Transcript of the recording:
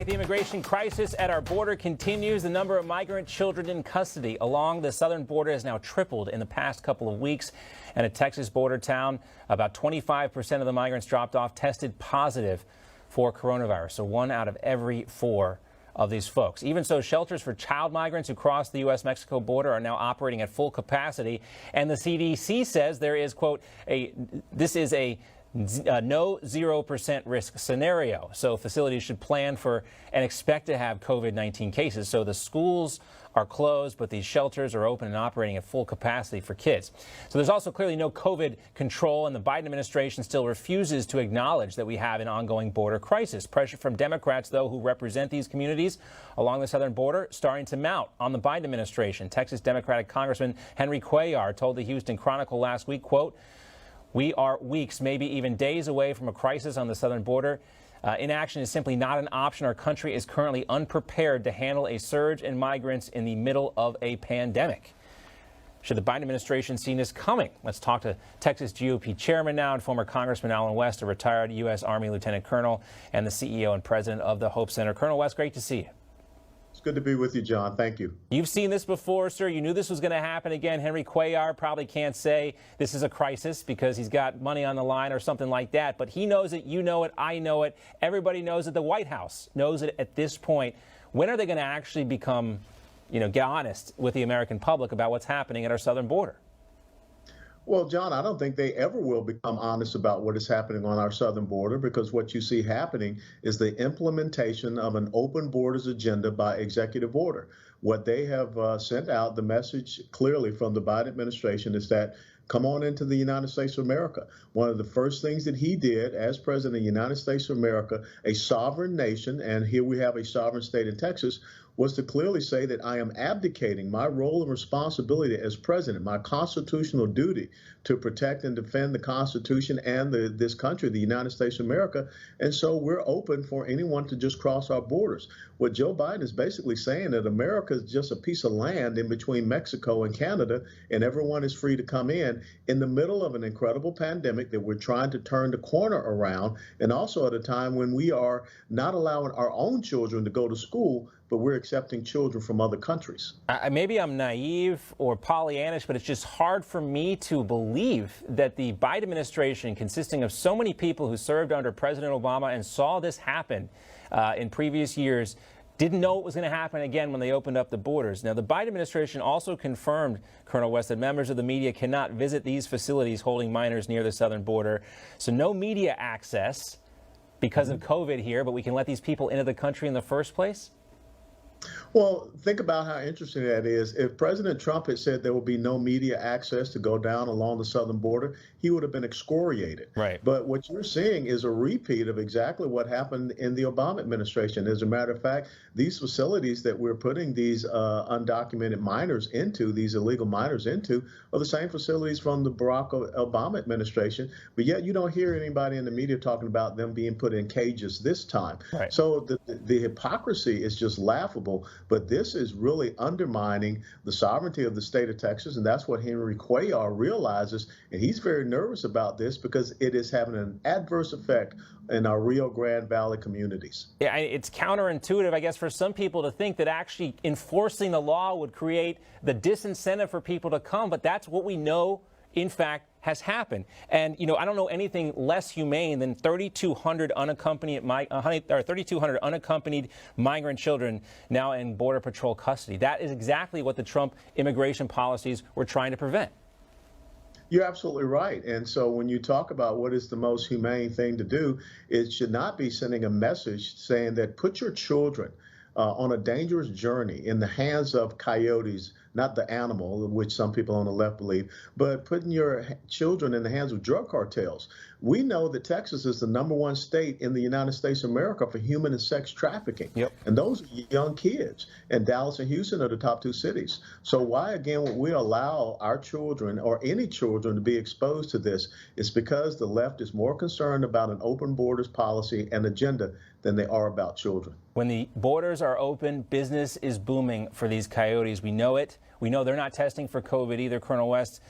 The immigration crisis at our border continues. The number of migrant children in custody along the southern border has now tripled in the past couple of weeks. And a Texas border town, about 25% of the migrants dropped off tested positive for coronavirus. So 1 out of every 4 of these folks. Even so, shelters for child migrants who cross the U.S.-Mexico border are now operating at full capacity. And the CDC says there is, quote, this is a no 0% risk scenario. So facilities should plan for and expect to have COVID-19 cases. So the schools are closed, but these shelters are open and operating at full capacity for kids. So there's also clearly no COVID control, and the Biden administration still refuses to acknowledge that we have an ongoing border crisis. Pressure from Democrats, though, who represent these communities along the southern border, starting to mount on the Biden administration. Texas Democratic Congressman Henry Cuellar told the Houston Chronicle last week, quote, "We are weeks, maybe even days away from a crisis on the southern border. Inaction is simply not an option. Our country is currently unprepared to handle a surge in migrants in the middle of a pandemic." Should the Biden administration see this coming? Let's talk to Texas GOP chairman now and former Congressman Allen West, a retired U.S. Army Lieutenant Colonel and the CEO and president of the Hope Center. Colonel West, great to see you. It's good to be with you, John. Thank you. You've seen this before, sir. You knew this was going to happen again. Henry Cuellar probably can't say this is a crisis because he's got money on the line or something like that. But he knows it. You know it. I know it. Everybody knows it. The White House knows it at this point. When are they going to actually become, get honest with the American public about what's happening at our southern border? Well, John, I don't think they ever will become honest about what is happening on our southern border, because what you see happening is the implementation of an open borders agenda by executive order. What they have sent out, the message clearly from the Biden administration, is that come on into the United States of America. One of the first things that he did as president of the United States of America, a sovereign nation, and here we have a sovereign state in Texas, was to clearly say that I am abdicating my role and responsibility as president, my constitutional duty to protect and defend the Constitution and this country, the United States of America. And so we're open for anyone to just cross our borders. What Joe Biden is basically saying that America is just a piece of land in between Mexico and Canada, and everyone is free to come in the middle of an incredible pandemic that we're trying to turn the corner around, and also at a time when we are not allowing our own children to go to school, but we're accepting children from other countries. Maybe I'm naive or Pollyannish, but it's just hard for me to believe that the Biden administration, consisting of so many people who served under President Obama and saw this happen in previous years, didn't know it was going to happen again when they opened up the borders. Now, the Biden administration also confirmed, Colonel West, that members of the media cannot visit these facilities holding minors near the southern border. So no media access because of COVID here, but we can let these people into the country in the first place? Well, think about how interesting that is. If President Trump had said there will be no media access to go down along the southern border, he would have been excoriated. Right. But what you're seeing is a repeat of exactly what happened in the Obama administration. As a matter of fact, these facilities that we're putting these undocumented minors into, these illegal minors into, are the same facilities from the Barack Obama administration. But yet you don't hear anybody in the media talking about them being put in cages this time. Right. So the hypocrisy is just laughable. But this is really undermining the sovereignty of the state of Texas, and that's what Henry Cuellar realizes, and he's very nervous about this because it is having an adverse effect in our Rio Grande Valley communities. Yeah, it's counterintuitive, I guess, for some people to think that actually enforcing the law would create the disincentive for people to come, but that's what we know, in fact, has happened. And, I don't know anything less humane than 3,200 unaccompanied migrant children now in Border Patrol custody. That is exactly what the Trump immigration policies were trying to prevent. You're absolutely right. And so when you talk about what is the most humane thing to do, it should not be sending a message saying that put your children on a dangerous journey in the hands of coyotes, not the animal, which some people on the left believe, but putting your children in the hands of drug cartels. We know that Texas is the #1 state in the United States of America for human and sex trafficking. Yep. And those are young kids. And Dallas and Houston are the top 2 cities. So why, again, would we allow our children or any children to be exposed to this? It's because the left is more concerned about an open borders policy and agenda than they are about children. When the borders are open, business is booming for these coyotes. We know it. We know they're not testing for COVID either, Colonel West.